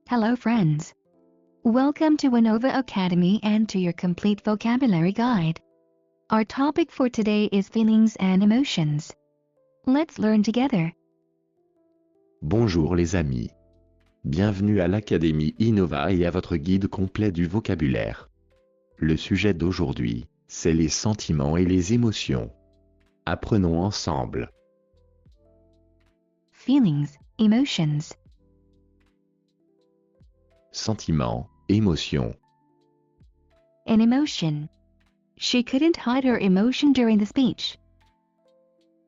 Hello friends. Welcome to Innova Academy and to your complete vocabulary guide. Our topic for today is feelings and emotions. Let's learn together. Bonjour les amis. Bienvenue à l'Académie Innova et à votre guide complet du vocabulaire. Le sujet d'aujourd'hui, c'est les sentiments et les émotions. Apprenons ensemble. Feelings, emotions. Sentiments, émotions. An emotion. She couldn't hide her emotion during the speech.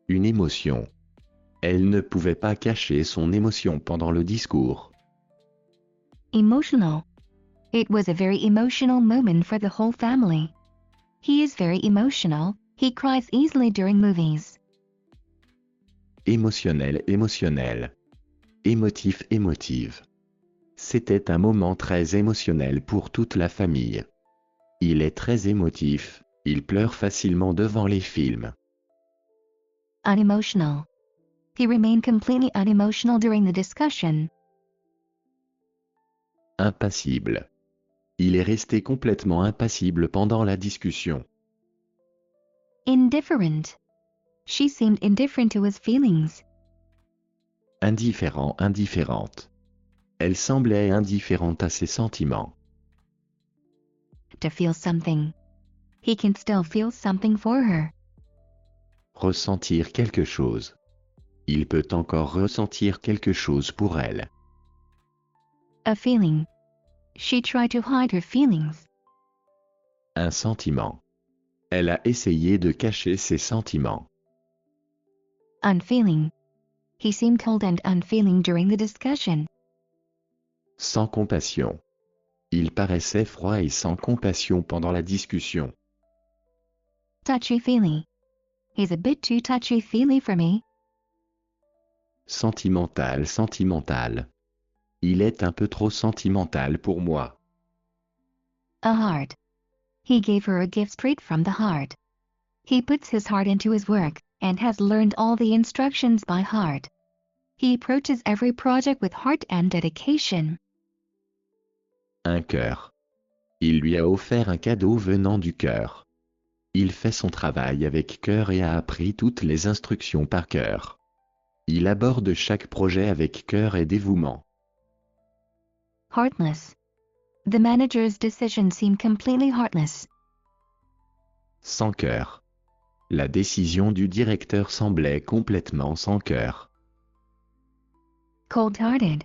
Une émotion. Elle ne pouvait pas cacher son émotion pendant le discours. Emotional. It was a very emotional moment for the whole family. He is very emotional, he cries easily during movies. Émotionnel, émotionnel. Émotif, émotive. C'était un moment très émotionnel pour toute la famille. Il est très émotif, il pleure facilement devant les films. Unemotional. He remained completely unemotional during the discussion. Impassible. Il est resté complètement impassible pendant la discussion. Indifferent. She seemed indifferent to his feelings. Indifférent, indifférente. Elle semblait indifférente à ses sentiments. To feel something. He can still feel something for her. Ressentir quelque chose. Il peut encore ressentir quelque chose pour elle. A feeling. She tried to hide her feelings. Un sentiment. Elle a essayé de cacher ses sentiments. Unfeeling. He seemed cold and unfeeling during the discussion. Sans compassion. Il paraissait froid et sans compassion pendant la discussion. Touchy-feely. He's a bit too touchy-feely for me. Sentimental, sentimental. Il est un peu trop sentimental pour moi. A heart. He gave her a gift straight from the heart. He puts his heart into his work, and has learned all the instructions by heart. He approaches every project with heart and dedication. Un cœur. Il lui a offert un cadeau venant du cœur. Il fait son travail avec cœur et a appris toutes les instructions par cœur. Il aborde chaque projet avec cœur et dévouement. Heartless. The manager's decision seemed completely heartless. Sans cœur. La décision du directeur semblait complètement sans cœur. Cold-hearted.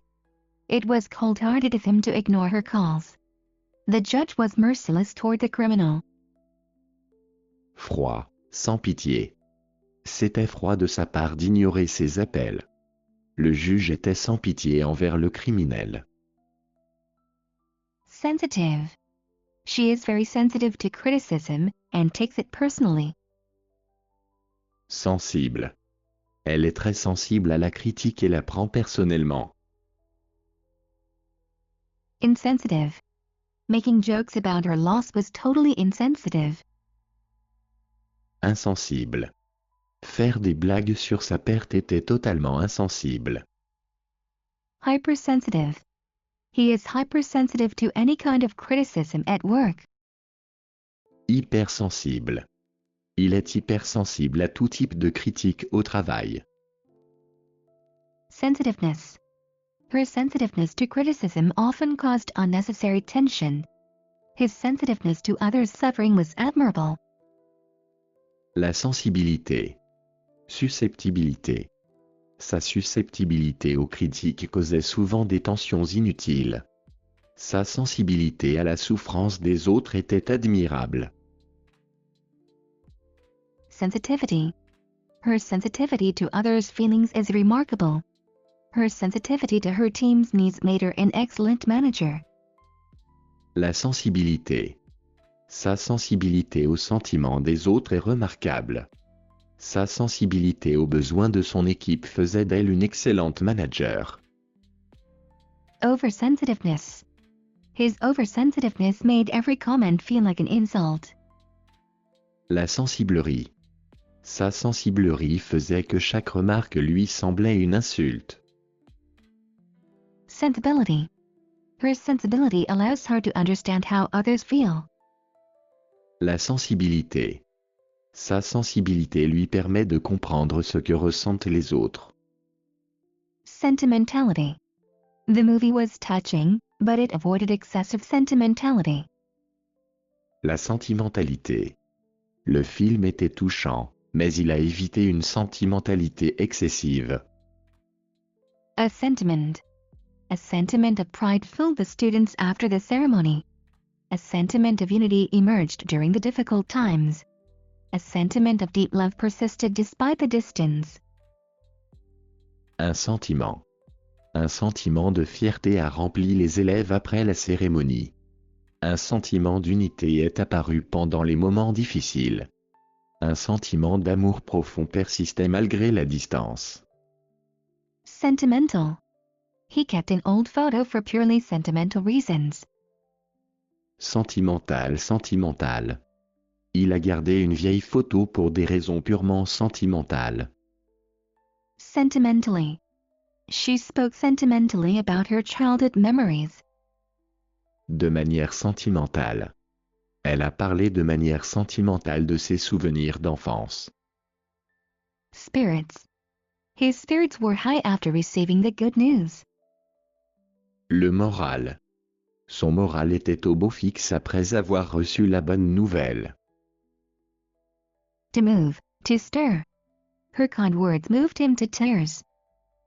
It was cold-hearted of him to ignore her calls. The judge was merciless toward the criminal. Froid, sans pitié. C'était froid de sa part d'ignorer ses appels. Le juge était sans pitié envers le criminel. Sensitive. She is very sensitive to criticism, and takes it personally. Sensible. Elle est très sensible à la critique et la prend personnellement. Insensitive. Making jokes about her loss was totally insensitive. Insensible. Faire des blagues sur sa perte était totalement insensible. Hypersensitive. He is hypersensitive to any kind of criticism at work. Hypersensible. Il est hypersensible à tout type de critique au travail. Sensitiveness. Her sensitiveness to criticism often caused unnecessary tension. His sensitiveness to others' suffering was admirable. La sensibilité. Susceptibilité. Sa susceptibilité aux critiques causait souvent des tensions inutiles. Sa sensibilité à la souffrance des autres était admirable. Sensitivity. Her sensitivity to others' feelings is remarkable. Her sensitivity to her team's needs made her an excellent manager. La sensibilité. Sa sensibilité aux sentiments des autres est remarquable. Sa sensibilité aux besoins de son équipe faisait d'elle une excellente manager. Oversensitiveness. His oversensitiveness made every comment feel like an insult. La sensiblerie. Sa sensiblerie faisait que chaque remarque lui semblait une insulte. Sensibility. Her sensibility allows her to understand how others feel. La sensibilité. Sa sensibilité lui permet de comprendre ce que ressentent les autres. Sentimentality. The movie was touching, but it avoided excessive sentimentality. La sentimentalité. Le film était touchant, mais il a évité une sentimentalité excessive. A sentiment. A sentiment of pride filled the students after the ceremony. A sentiment of unity emerged during the difficult times. A sentiment of deep love persisted despite the distance. Un sentiment. Un sentiment de fierté a rempli les élèves après la cérémonie. Un sentiment d'unité est apparu pendant les moments difficiles. Un sentiment d'amour profond persistait malgré la distance. Sentimental. He kept an old photo for purely sentimental reasons. Sentimental, sentimental. Il a gardé une vieille photo pour des raisons purement sentimentales. Sentimentally. She spoke sentimentally about her childhood memories. De manière sentimentale. Elle a parlé de manière sentimentale de ses souvenirs d'enfance. Spirits. His spirits were high after receiving the good news. Le moral. Son moral était au beau fixe après avoir reçu la bonne nouvelle. To move, to stir. Her kind words moved him to tears.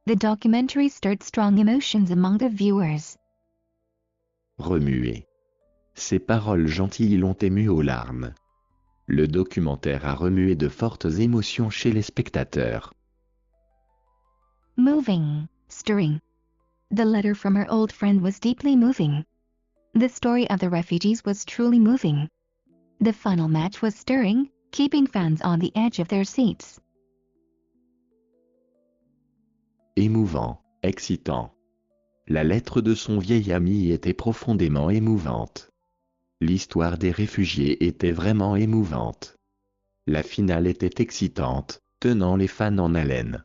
The documentary stirred strong emotions among the viewers. Remuer. Ses paroles gentilles l'ont ému aux larmes. Le documentaire a remué de fortes émotions chez les spectateurs. Moving, stirring. The letter from her old friend was deeply moving. The story of the refugees was truly moving. The final match was stirring, keeping fans on the edge of their seats. Émouvant, excitant. La lettre de son vieil ami était profondément émouvante. L'histoire des réfugiés était vraiment émouvante. La finale était excitante, tenant les fans en haleine.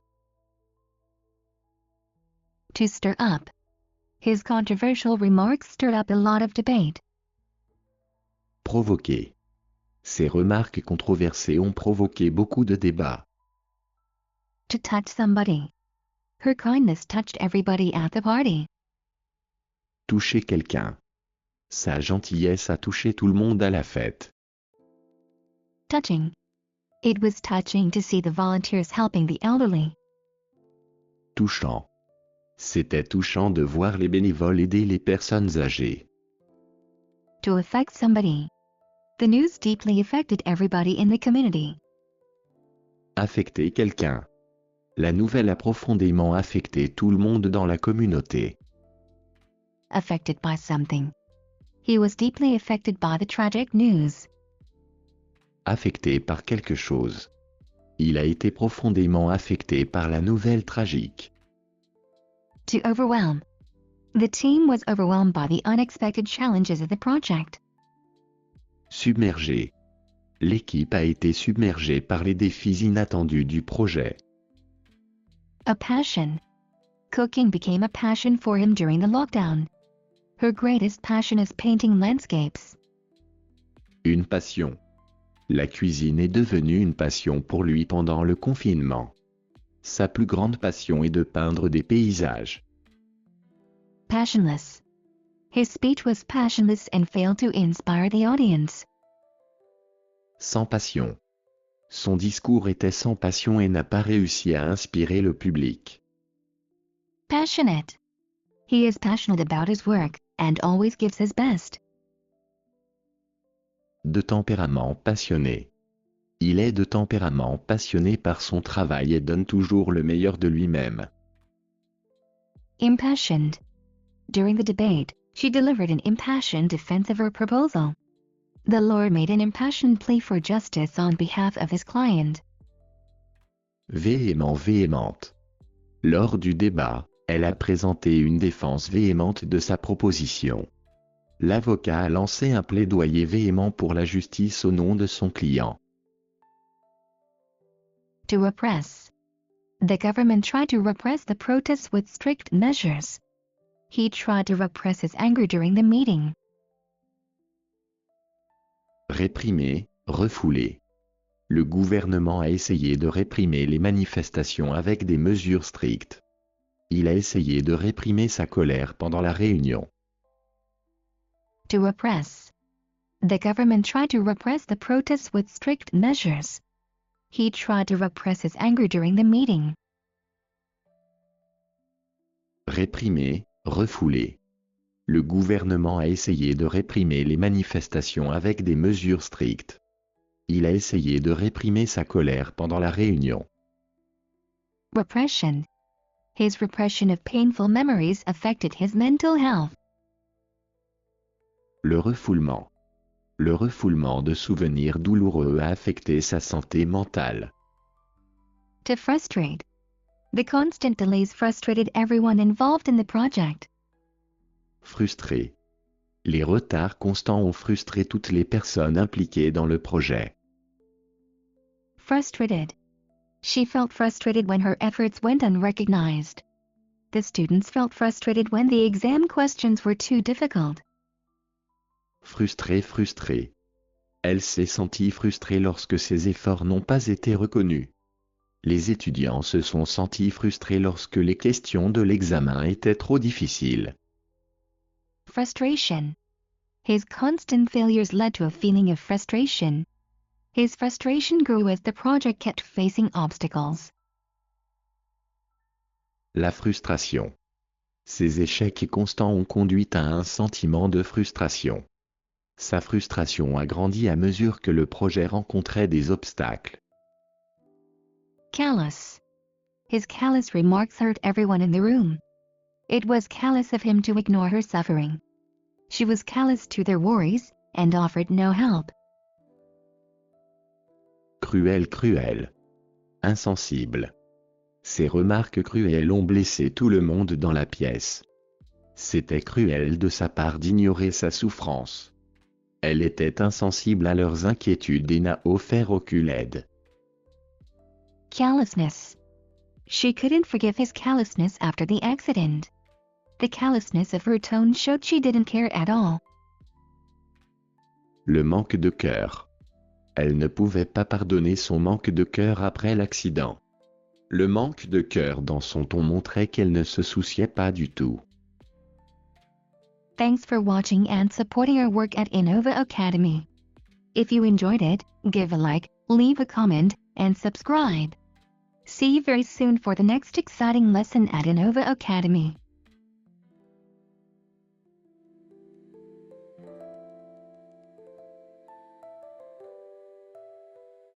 To stir up. His controversial remarks stirred up a lot of debate. Provoquer. Ses remarques controversées ont provoqué beaucoup de débats. To touch somebody. Her kindness touched everybody at the party. Toucher quelqu'un. Sa gentillesse a touché tout le monde à la fête. Touching. It was touching to see the volunteers helping the elderly. Touchant. C'était touchant de voir les bénévoles aider les personnes âgées. To affect somebody. The news deeply affected everybody in the community. Affecter quelqu'un. La nouvelle a profondément affecté tout le monde dans la communauté. Affected by something. He was deeply affected by the tragic news. Affecté par quelque chose. Il a été profondément affecté par la nouvelle tragique. To overwhelm. The team was overwhelmed by the unexpected challenges of the project. Submergé. L'équipe a été submergée par les défis inattendus du projet. A passion. Cooking became a passion for him during the lockdown. Her greatest passion is painting landscapes. Une passion. La cuisine est devenue une passion pour lui pendant le confinement. Sa plus grande passion est de peindre des paysages. Passionless. His speech was passionless and failed to inspire the audience. Sans passion. Son discours était sans passion et n'a pas réussi à inspirer le public. Passionate. He is passionate about his work, and always gives his best. De tempérament passionné. Il est de tempérament passionné par son travail et donne toujours le meilleur de lui-même. Impassioned. During the debate, she delivered an impassioned defense of her proposal. The lawyer made an impassioned plea for justice on behalf of his client. Véhément, véhémente. Lors du débat, elle a présenté une défense véhémente de sa proposition. L'avocat a lancé un plaidoyer véhément pour la justice au nom de son client. To repress. The government tried to repress the protests with strict measures. He tried to repress his anger during the meeting. Réprimer, refouler. Le gouvernement a essayé de réprimer les manifestations avec des mesures strictes. Il a essayé de réprimer sa colère pendant la réunion. To repress. The government tried to repress the protests with strict measures. He tried to repress his anger during the meeting. Réprimer, refouler. Le gouvernement a essayé de réprimer les manifestations avec des mesures strictes. Il a essayé de réprimer sa colère pendant la réunion. Repression. His repression of painful memories affected his mental health. Le refoulement. Le refoulement de souvenirs douloureux a affecté sa santé mentale. To frustrate. The constant delays frustrated everyone involved in the project. Frustré. Les retards constants ont frustré toutes les personnes impliquées dans le projet. Frustrated. She felt frustrated when her efforts went unrecognized. The students felt frustrated when the exam questions were too difficult. Frustré, frustré. Elle s'est sentie frustrée lorsque ses efforts n'ont pas été reconnus. Les étudiants se sont sentis frustrés lorsque les questions de l'examen étaient trop difficiles. Frustration. His constant failures led to a feeling of frustration. His frustration grew as the project kept facing obstacles. La frustration. Ces échecs constants ont conduit à un sentiment de frustration. Sa frustration a grandi à mesure que le projet rencontrait des obstacles. Callous. His callous remarks hurt everyone in the room. It was callous of him to ignore her suffering. She was callous to their worries, and offered no help. Cruel, cruel. Insensible. Ces remarques cruelles ont blessé tout le monde dans la pièce. C'était cruel de sa part d'ignorer sa souffrance. Elle était insensible à leurs inquiétudes et n'a offert aucune aide. Callousness. She couldn't forgive his callousness after the accident. The callousness of her tone showed she didn't care at all. Le manque de cœur. Elle ne pouvait pas pardonner son manque de cœur après l'accident. Le manque de cœur dans son ton montrait qu'elle ne se souciait pas du tout. Thanks for watching and supporting our work at Innova Academy. If you enjoyed it, give a like, leave a comment, and subscribe. See you very soon for the next exciting lesson at Innova Academy.